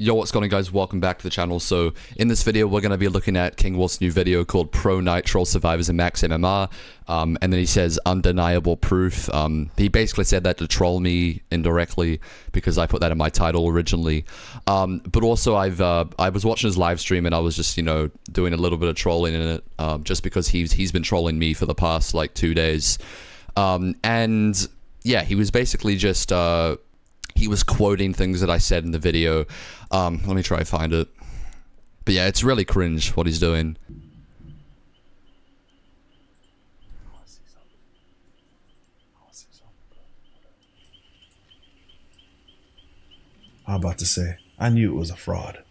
Yo, what's going on, guys? Welcome back to the channel. So in this video we're going to be looking at King Wolfe's new video called Pro Night Troll Survivors in Max MMR, and then he says undeniable proof. He basically said that to troll me indirectly because I put that in my title originally, but also I was watching his live stream and I was just, you know, doing a little bit of trolling in it, just because he's been trolling me for the past like 2 days, and yeah, he was basically just he was quoting things that I said in the video. Let me try to find it. But yeah, it's really cringe what he's doing. I'm about to say, I knew it was a fraud.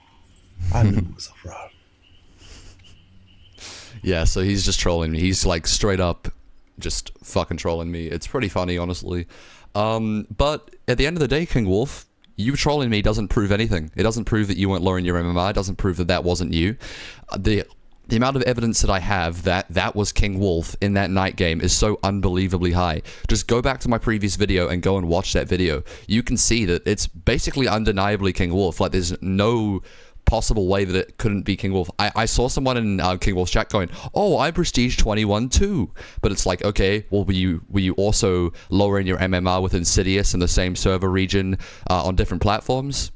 I knew it was a fraud. Yeah, so he's just trolling me. He's like straight up just fucking trolling me. It's pretty funny, honestly. But at the end of the day, King Wolfe, you trolling me doesn't prove anything. It doesn't prove that you weren't lowering your MMR. It doesn't prove that that wasn't you. The amount of evidence that I have that was King Wolfe in that night game is so unbelievably high. Just go back to my previous video and go and watch that video. You can see that it's basically undeniably King Wolfe. Like, there's no possible way that it couldn't be King Wolfe. I saw someone in King Wolfe's chat going, "Oh, I prestige 21 too," but it's like, okay, well, were you also lowering your MMR with Insidious in the same server region on different platforms?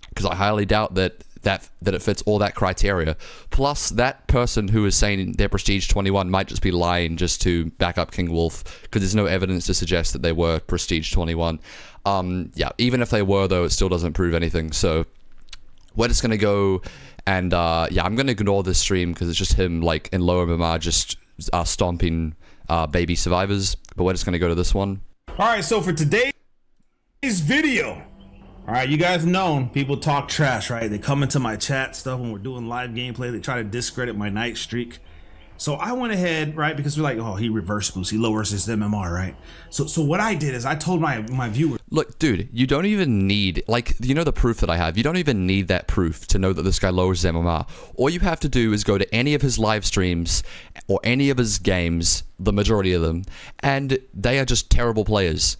Because I highly doubt that it fits all that criteria. Plus, that person who is saying they're prestige 21 might just be lying just to back up King Wolfe, because there's no evidence to suggest that they were prestige 21. Yeah, even if they were, though, it still doesn't prove anything. So we're just gonna go and yeah, I'm gonna ignore this stream because it's just him like in low MMR just stomping baby survivors. But we're just gonna go to this one. All right, so for today's video, all right, you guys know people talk trash, right? They come into my chat stuff when we're doing live gameplay. They try to discredit my night streak. So I went ahead, right, because we're like, oh, he reverse boosts, he lowers his MMR, right? So what I did is I told my viewers, look, dude, you don't even need, like, you know the proof that I have. You don't even need that proof to know that this guy lowers his MMR. All you have to do is go to any of his live streams or any of his games, the majority of them, and they are just terrible players.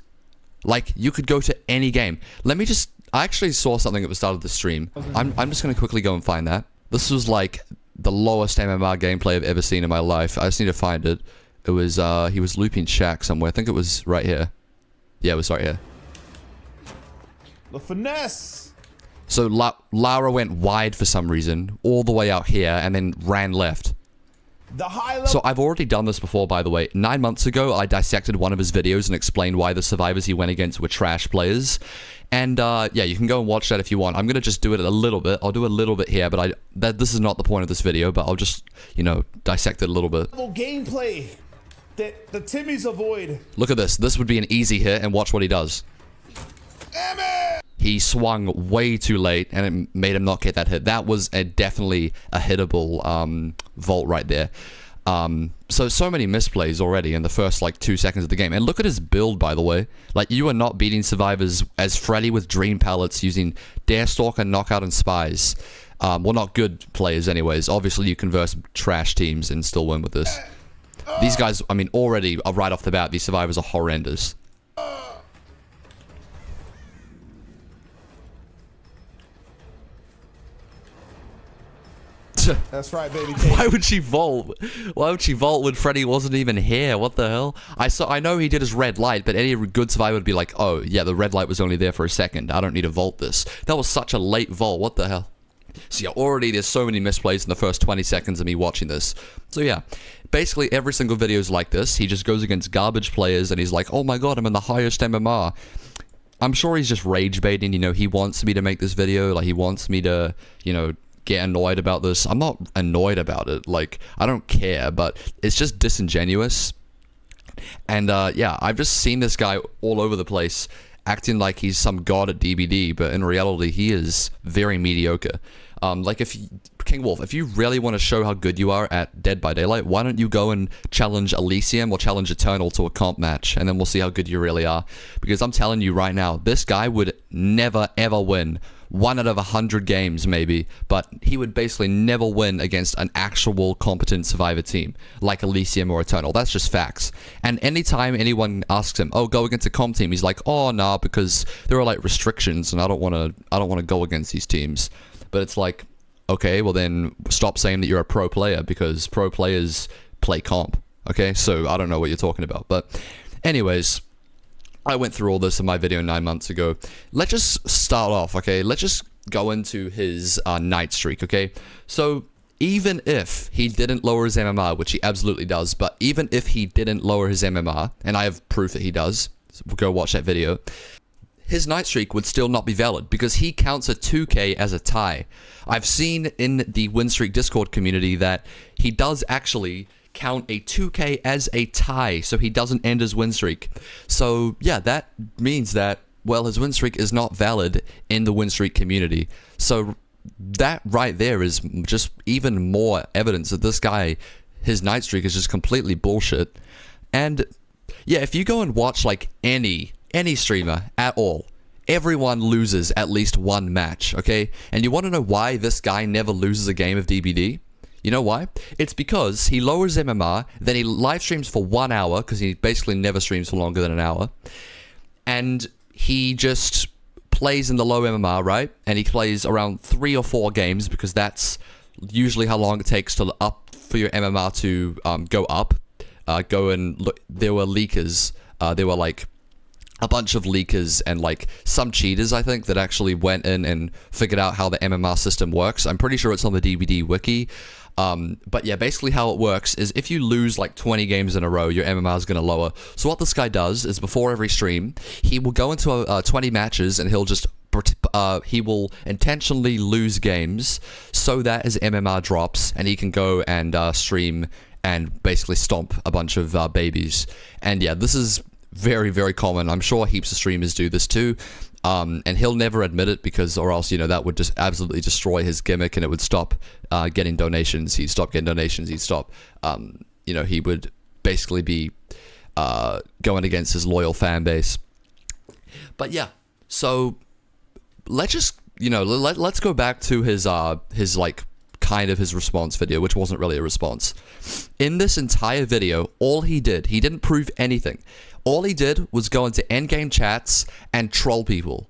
Like, you could go to any game. I actually saw something at the start of the stream. I'm just going to quickly go and find that. This was like the lowest MMR gameplay I've ever seen in my life. I just need to find it. It was, he was looping Shaq somewhere. I think it was right here. Yeah, it was right here. the finesse. So Lara went wide for some reason, all the way out here, and then ran left. The high level. So I've already done this before, by the way. 9 months ago, I dissected one of his videos and explained why the survivors he went against were trash players. And yeah, you can go and watch that if you want. I'm gonna just do it a little bit. I'll do a little bit here, but this is not the point of this video. But I'll just, you know, dissect it a little bit. Gameplay that the Timmies avoid. Look at this. This would be an easy hit, and watch what he does. He swung way too late, and it made him not get that hit. That was definitely a hittable vault right there. So many misplays already in the first, like, 2 seconds of the game. And look at his build, by the way. Like, you are not beating survivors as Freddy with Dream Pallets using Darestalker, Knockout, and Spies. Well, not good players anyways. Obviously, you can verse trash teams and still win with this. These guys, I mean, already, right off the bat, these survivors are horrendous. That's right, baby. Why would she vault? Why would she vault when Freddy wasn't even here? What the hell? I know he did his red light, but any good survivor would be like, oh, yeah, the red light was only there for a second. I don't need to vault this. That was such a late vault. What the hell? So yeah, already there's so many misplays in the first 20 seconds of me watching this. So yeah, basically every single video is like this. He just goes against garbage players and he's like, oh my god, I'm in the highest MMR. I'm sure he's just rage baiting, you know, he wants me to make this video. Like, he wants me to, you know, get annoyed about this. I'm not annoyed about it. Like, I don't care, but it's just disingenuous. And yeah, I've just seen this guy all over the place acting like he's some god at DBD, but in reality he is very mediocre. Like, King Wolfe, if you really want to show how good you are at Dead by Daylight, why don't you go and challenge Elysium or challenge Eternal to a comp match, and then we'll see how good you really are. Because I'm telling you right now, this guy would never ever win 1 out of 100 games maybe, but he would basically never win against an actual competent Survivor team like Elysium or Eternal. That's just facts. And anytime anyone asks him, oh, go against a comp team, he's like, oh, nah, because there are like restrictions and I don't want to go against these teams. But it's like, okay, well then stop saying that you're a pro player, because pro players play comp. Okay, so I don't know what you're talking about. But anyways, I went through all this in my video 9 months ago. Let's just start off, okay? Let's just go into his night streak, okay? So even if he didn't lower his MMR, which he absolutely does, but even if he didn't lower his MMR, and I have proof that he does, so go watch that video, his night streak would still not be valid because he counts a 2K as a tie. I've seen in the win streak Discord community that he does actually count a 2K as a tie, so he doesn't end his win streak. So yeah, that means that, well, his win streak is not valid in the win streak community. So that right there is just even more evidence that this guy, his night streak is just completely bullshit. And yeah, if you go and watch like any streamer at all, everyone loses at least one match, okay? And you want to know why this guy never loses a game of DBD? You know why? It's because he lowers MMR, then he live streams for 1 hour, because he basically never streams for longer than an hour, and he just plays in the low MMR, right? And he plays around 3 or 4 games, because that's usually how long it takes to for your MMR to go up. Go and look. There were leakers. There were like a bunch of leakers and like some cheaters, I think, that actually went in and figured out how the MMR system works. I'm pretty sure it's on the DVD wiki. But yeah, basically how it works is if you lose like 20 games in a row, your MMR is going to lower. So what this guy does is before every stream, he will go into 20 matches and he'll just he will intentionally lose games so that his MMR drops and he can go and stream and basically stomp a bunch of babies. And yeah, this is very, very common. I'm sure heaps of streamers do this too. And he'll never admit it because, or else, you know, that would just absolutely destroy his gimmick and it would stop getting donations. He'd stop getting donations. He'd stop, you know, he would basically be going against his loyal fan base. But yeah, so let's just, you know, let's go back to his like kind of his response video, which wasn't really a response. In this entire video, all he didn't prove anything. All he did was go into endgame chats and troll people.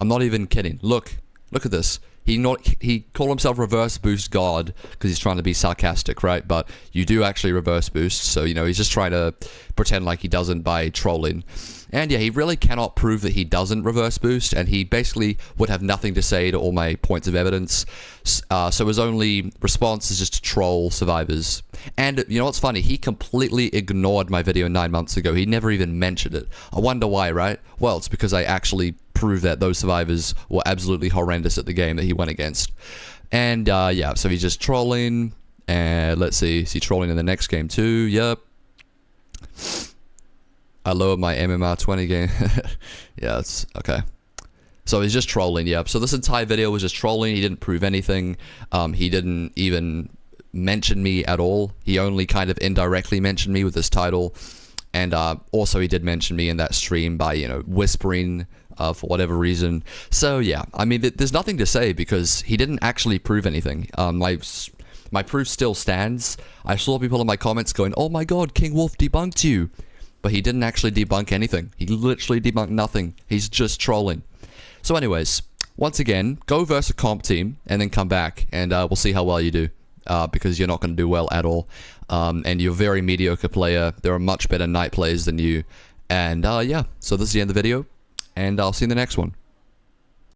I'm not even kidding. Look at this. He called himself Reverse Boost God because he's trying to be sarcastic, right? But you do actually reverse boost, so you know he's just trying to pretend like he doesn't by trolling. And yeah, he really cannot prove that he doesn't reverse boost, and he basically would have nothing to say to all my points of evidence. So his only response is just to troll survivors. And you know what's funny? He completely ignored my video 9 months ago. He never even mentioned it. I wonder why, right? Well, it's because I actually proved that those survivors were absolutely horrendous at the game that he went against. And yeah, so he's just trolling. And let's see, is he trolling in the next game too? Yep. I lowered my MMR 20 game. Yeah, it's okay. So he's just trolling, yep. So this entire video was just trolling. He didn't prove anything. He didn't even mention me at all. He only kind of indirectly mentioned me with this title. And also he did mention me in that stream by, you know, whispering for whatever reason. So yeah, I mean, there's nothing to say because he didn't actually prove anything. My proof still stands. I saw people in my comments going, oh my god, King Wolfe debunked you. But he didn't actually debunk anything. He literally debunked nothing. He's just trolling. So anyways, once again, go versus a comp team and then come back and we'll see how well you do. Because you're not going to do well at all. And you're a very mediocre player. There are much better night players than you. And yeah, so this is the end of the video. And I'll see you in the next one.